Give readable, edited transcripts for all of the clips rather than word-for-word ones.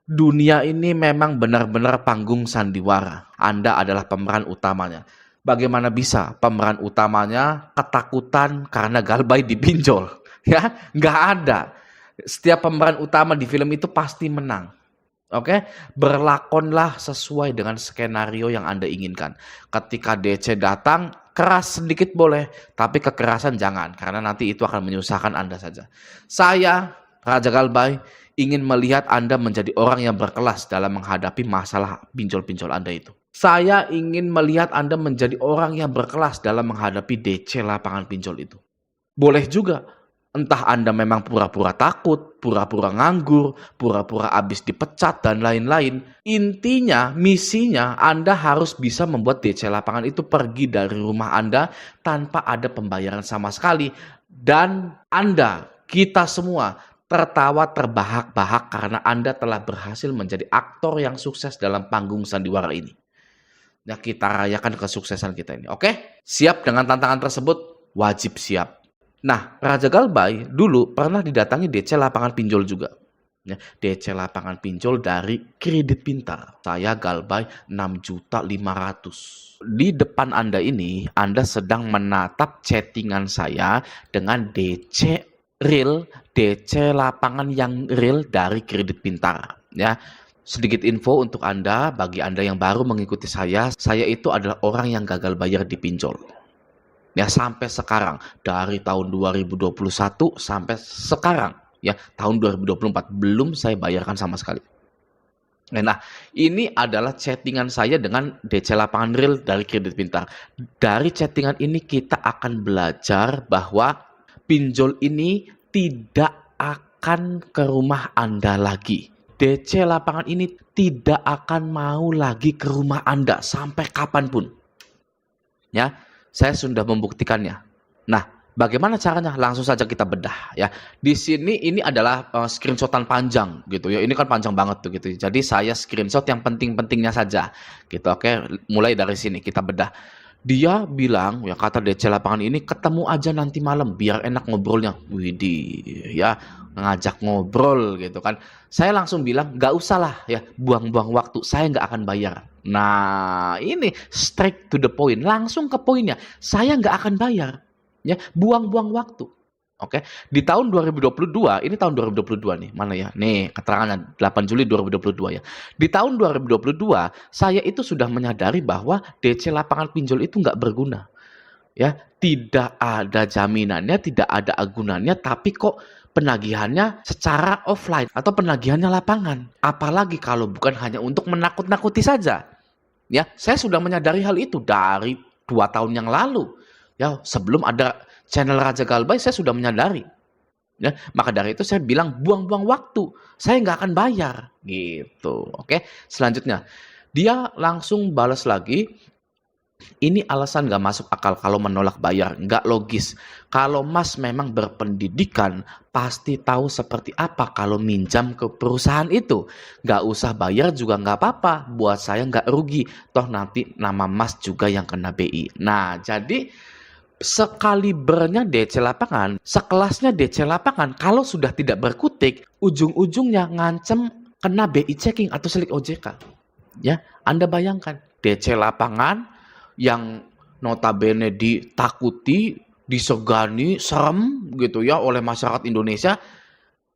Dunia ini memang benar-benar panggung sandiwara. Anda adalah pemeran utamanya. Bagaimana bisa pemeran utamanya ketakutan karena galbay dipinjol? Ya, nggak ada. Setiap pemeran utama di film itu pasti menang. Oke, berlakonlah sesuai dengan skenario yang Anda inginkan. Ketika DC datang, keras sedikit boleh, tapi kekerasan jangan, karena nanti itu akan menyusahkan Anda saja. Saya, Raja Galbay, ingin melihat Anda menjadi orang yang berkelas dalam menghadapi masalah pinjol-pinjol Anda itu. Saya ingin melihat Anda menjadi orang yang berkelas dalam menghadapi DC lapangan pinjol itu. Boleh juga. Entah Anda memang pura-pura takut, pura-pura nganggur, pura-pura habis dipecat, dan lain-lain. Intinya, misinya Anda harus bisa membuat DC lapangan itu pergi dari rumah Anda tanpa ada pembayaran sama sekali. Dan Anda, kita semua, tertawa terbahak-bahak karena Anda telah berhasil menjadi aktor yang sukses dalam panggung sandiwara ini. Ya, kita rayakan kesuksesan kita ini. Oke? Siap dengan tantangan tersebut? Wajib siap. Nah, Raja Galbay dulu pernah didatangi DC lapangan pinjol juga. Ya, DC lapangan pinjol dari Kredit Pintar. Saya Galbay 6.500.000. Di depan Anda ini, Anda sedang menatap chattingan saya dengan DC real, DC lapangan yang real dari Kredit Pintar. Ya, sedikit info untuk Anda, bagi Anda yang baru mengikuti saya itu adalah orang yang gagal bayar di pinjol. Ya, sampai sekarang, dari tahun 2021 sampai sekarang, ya tahun 2024 belum saya bayarkan sama sekali. Nah, ini adalah chattingan saya dengan DC lapangan real dari Kredit Pintar. Dari chattingan ini kita akan belajar bahwa pinjol ini tidak akan ke rumah Anda lagi. DC lapangan ini tidak akan mau lagi ke rumah Anda sampai kapanpun. Ya. Saya sudah membuktikannya. Nah, bagaimana caranya? Langsung saja kita bedah ya. Di sini ini adalah screenshotan panjang gitu ya. Ini kan panjang banget tuh gitu. Jadi saya screenshot yang penting-pentingnya saja gitu. Oke, mulai dari sini kita bedah. Dia bilang, ya kata DC lapangan ini, ketemu aja nanti malam biar enak ngobrolnya. Widih, ya ngajak ngobrol gitu kan. Saya langsung bilang, gak usah lah ya, buang-buang waktu, saya gak akan bayar. Nah, ini straight to the point, langsung ke poinnya. Saya gak akan bayar, ya buang-buang waktu. Oke, di tahun 2022, ini tahun 2022 nih, mana ya? Nih, keterangannya 8 Juli 2022 ya. Di tahun 2022, saya itu sudah menyadari bahwa DC lapangan pinjol itu nggak berguna. Ya, tidak ada jaminannya, tidak ada agunannya, tapi kok penagihannya secara offline atau penagihannya lapangan. Apalagi kalau bukan hanya untuk menakut-nakuti saja. Ya, saya sudah menyadari hal itu dari 2 tahun yang lalu. Ya, sebelum ada channel Raja Galbay, saya sudah menyadari. Ya, maka dari itu saya bilang buang-buang waktu. Saya nggak akan bayar. Gitu. Oke, selanjutnya. Dia langsung balas lagi. Ini alasan nggak masuk akal kalau menolak bayar. Nggak logis. Kalau Mas memang berpendidikan, pasti tahu seperti apa kalau minjam ke perusahaan itu. Nggak usah bayar juga nggak apa-apa. Buat saya nggak rugi. Toh nanti nama Mas juga yang kena BI. Nah, jadi sekalibernya DC lapangan, sekelasnya DC lapangan, kalau sudah tidak berkutik, ujung-ujungnya ngancem kena BI checking atau selik OJK. Ya, Anda bayangkan, DC lapangan yang notabene ditakuti, disegani, serem gitu ya oleh masyarakat Indonesia,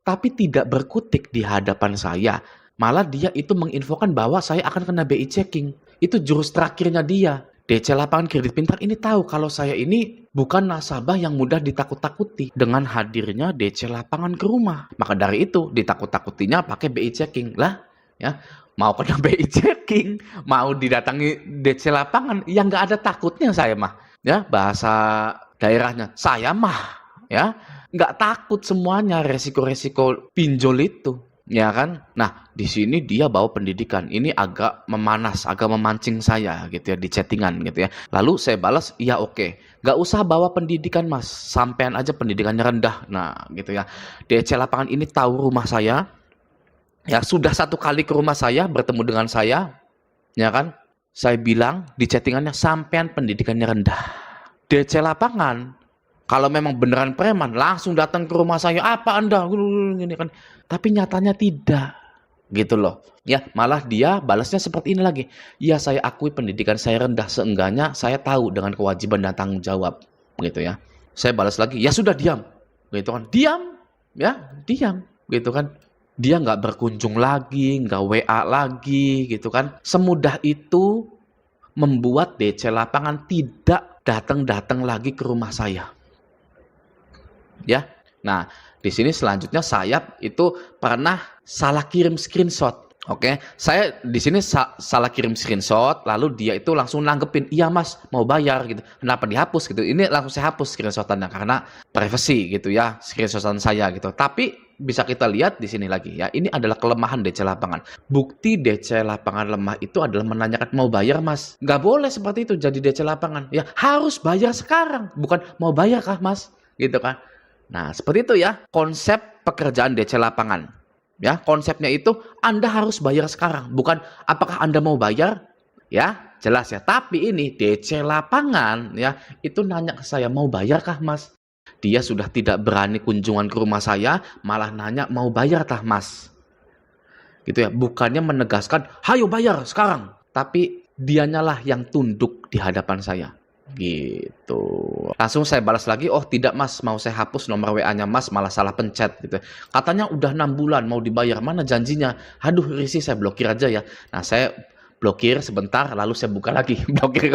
tapi tidak berkutik di hadapan saya. Malah dia itu menginfokan bahwa saya akan kena BI checking. Itu jurus terakhirnya dia. DC lapangan Kredit Pintar ini tahu kalau saya ini bukan nasabah yang mudah ditakut-takuti dengan hadirnya DC lapangan ke rumah. Maka dari itu ditakut-takutinya pakai BI checking lah, ya mau kena BI checking, mau didatangi DC lapangan, yang nggak ada takutnya saya mah, ya bahasa daerahnya saya mah, ya nggak takut semuanya resiko-resiko pinjol itu. Ya kan? Nah, di sini dia bawa pendidikan. Ini agak memanas, agak memancing saya gitu ya di chattingan gitu ya. Lalu saya balas, iya oke. Gak usah bawa pendidikan Mas, sampean aja pendidikannya rendah. Nah, gitu ya. DC lapangan ini tahu rumah saya. Ya, sudah 1 kali ke rumah saya, bertemu dengan saya. Ya kan? Saya bilang di chattingannya, sampean pendidikannya rendah. DC lapangan, kalau memang beneran preman, langsung datang ke rumah saya, apa Anda? Gini kan. Tapi nyatanya tidak. gitu loh. Ya, malah dia balasnya seperti ini lagi. Ya, saya akui pendidikan saya rendah, seenggaknya saya tahu dengan kewajiban dan tanggung jawab, gitu ya. Saya balas lagi, ya sudah diam, gitu kan. Diam, ya, diam, gitu kan. Dia nggak berkunjung lagi, nggak WA lagi, gitu kan. Semudah itu membuat DC lapangan tidak datang-datang lagi ke rumah saya. Ya. Nah, di sini selanjutnya saya itu pernah salah kirim screenshot. Oke, saya di sini salah kirim screenshot, lalu dia itu langsung nanggepin, iya mas mau bayar gitu. Kenapa dihapus gitu? Ini langsung saya hapus screenshotannya karena privacy gitu ya, screenshotan saya gitu. Tapi bisa kita lihat di sini lagi ya, ini adalah kelemahan DC lapangan. Bukti DC lapangan lemah itu adalah menanyakan mau bayar mas. Nggak boleh seperti itu jadi DC lapangan. Ya harus bayar sekarang, bukan mau bayar kah mas? Gitu kan. Nah seperti itu ya konsep pekerjaan DC lapangan. Ya, konsepnya itu Anda harus bayar sekarang, bukan apakah Anda mau bayar? Ya, jelas ya. Tapi ini DC lapangan ya, itu nanya ke saya, "Mau bayarkah, Mas?" Dia sudah tidak berani kunjungan ke rumah saya, malah nanya, "Mau bayarkah, Mas?" Gitu ya. Bukannya menegaskan, "Hayo bayar sekarang." Tapi dianyalah yang tunduk di hadapan saya. Gitu. Langsung saya balas lagi, "Oh tidak mas, mau saya hapus nomor WA-nya mas, malah salah pencet." Gitu. Katanya udah 6 bulan mau dibayar, mana janjinya? Aduh risih, saya blokir aja ya. Nah saya blokir sebentar, lalu saya buka lagi blokir.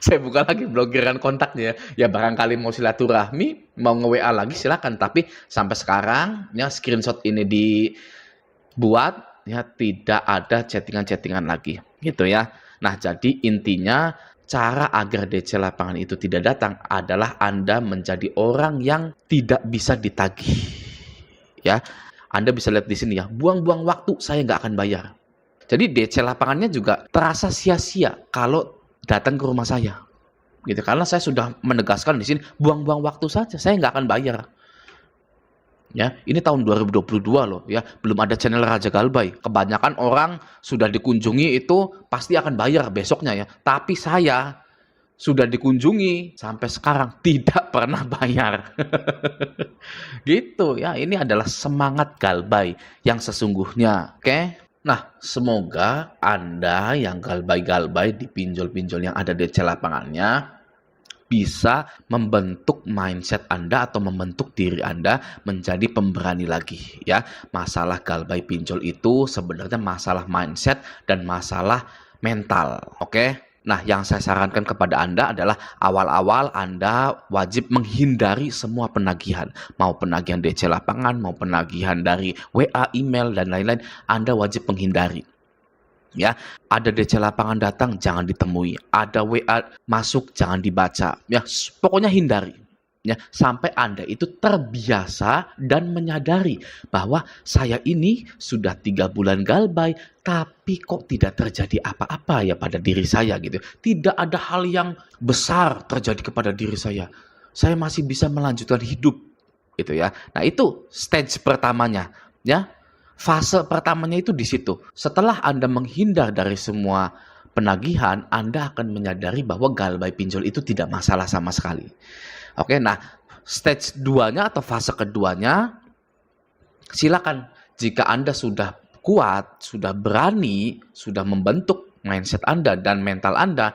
Saya buka lagi blokiran kontaknya. Ya barangkali mau silaturahmi, mau nge-WA lagi silakan. Tapi sampai sekarang ya screenshot ini dibuat ya tidak ada chattingan-chattingan lagi. Gitu ya. Nah, jadi intinya cara agar DC lapangan itu tidak datang adalah Anda menjadi orang yang tidak bisa ditagih. Ya, Anda bisa lihat di sini ya, buang-buang waktu saya nggak akan bayar. Jadi DC lapangannya juga terasa sia-sia kalau datang ke rumah saya. Gitu, karena saya sudah menegaskan di sini, buang-buang waktu saja, saya nggak akan bayar. Ya, ini tahun 2022 loh ya, belum ada channel Raja Galbay. Kebanyakan orang sudah dikunjungi itu pasti akan bayar besoknya ya. Tapi saya sudah dikunjungi sampai sekarang tidak pernah bayar. Gitu ya, ini adalah semangat Galbay yang sesungguhnya. Oke? Nah, semoga Anda yang galbay-galbay di pinjol-pinjol yang ada di lapangannya bisa membentuk mindset Anda atau membentuk diri Anda menjadi pemberani lagi ya. Masalah galbay pinjol itu sebenarnya masalah mindset dan masalah mental. Oke? Nah, yang saya sarankan kepada Anda adalah awal-awal Anda wajib menghindari semua penagihan. Mau penagihan DC lapangan, mau penagihan dari WA, email, dan lain-lain, Anda wajib menghindari. Ya, ada DC lapangan datang jangan ditemui, ada WA masuk jangan dibaca. Ya, pokoknya hindari. Ya, sampai Anda itu terbiasa dan menyadari bahwa saya ini sudah 3 bulan galbay, tapi kok tidak terjadi apa-apa ya pada diri saya gitu. Tidak ada hal yang besar terjadi kepada diri saya. Saya masih bisa melanjutkan hidup gitu ya. Nah, itu stage pertamanya, ya. Fase pertamanya itu di situ. Setelah Anda menghindar dari semua penagihan, Anda akan menyadari bahwa galbay pinjol itu tidak masalah sama sekali. Oke, nah stage 2-nya atau fase keduanya, silakan jika Anda sudah kuat, sudah berani, sudah membentuk mindset Anda dan mental Anda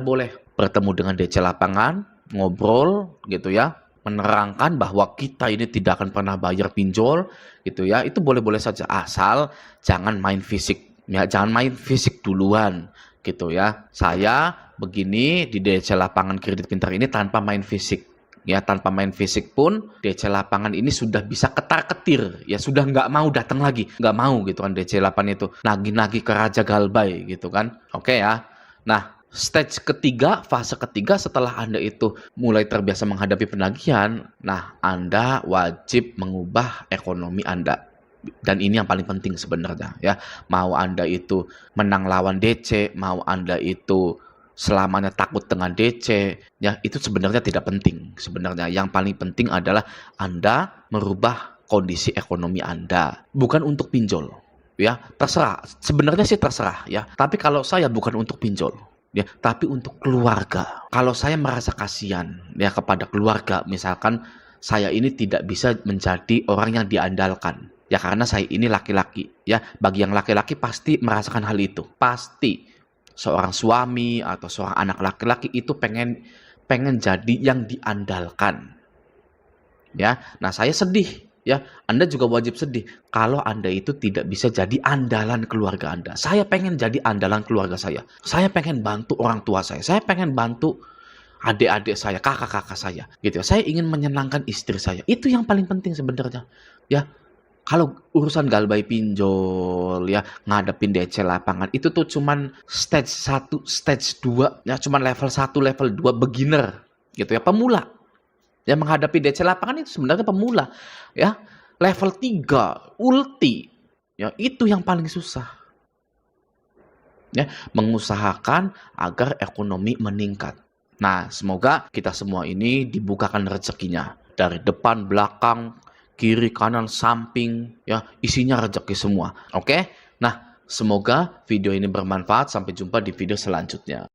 boleh bertemu dengan DC lapangan, ngobrol gitu ya, menerangkan bahwa kita ini tidak akan pernah bayar pinjol gitu ya. Itu boleh-boleh saja asal jangan main fisik ya, jangan main fisik duluan gitu ya. Saya begini di DC lapangan kredit pintar ini tanpa main fisik. Ya, tanpa main fisik pun DC lapangan ini sudah bisa ketar-ketir ya, sudah nggak mau datang lagi, nggak mau gitu kan DC lapangan itu nagih-nagih ke Raja Galbay gitu kan. Oke ya. Nah, stage ketiga, fase ketiga setelah Anda itu mulai terbiasa menghadapi penagihan, nah Anda wajib mengubah ekonomi Anda. Dan ini yang paling penting sebenarnya ya. Mau Anda itu menang lawan DC, mau Anda itu selamanya takut dengan DC, ya itu sebenarnya tidak penting. Sebenarnya yang paling penting adalah Anda merubah kondisi ekonomi Anda, bukan untuk pinjol. Ya, terserah. Sebenarnya sih terserah ya. Tapi kalau saya bukan untuk pinjol. Ya, tapi untuk keluarga. Kalau saya merasa kasihan ya kepada keluarga, misalkan saya ini tidak bisa menjadi orang yang diandalkan. Ya karena saya ini laki-laki, ya. Bagi yang laki-laki pasti merasakan hal itu. Pasti seorang suami atau seorang anak laki-laki itu pengen pengen jadi yang diandalkan. Ya. Nah, saya sedih, ya. Anda juga wajib sedih kalau Anda itu tidak bisa jadi andalan keluarga Anda. Saya pengen jadi andalan keluarga saya. Saya pengen bantu orang tua saya. Saya pengen bantu adik-adik saya, kakak-kakak saya, gitu ya. Saya ingin menyenangkan istri saya. Itu yang paling penting sebenarnya. Ya, kalau urusan galbay pinjol, ya, ngadepin DC lapangan, itu tuh cuman stage 1, stage 2, ya, cuman level 1, level 2 beginner, gitu ya, pemula. Ya, menghadapi DC lapangan itu sebenarnya pemula, ya. Level 3, ulti, ya, itu yang paling susah. Ya, mengusahakan agar ekonomi meningkat. Nah, semoga kita semua ini dibukakan rezekinya. Dari depan, belakang, kiri, kanan, samping, ya, isinya rezeki semua. Oke? Nah, semoga video ini bermanfaat. Sampai jumpa di video selanjutnya.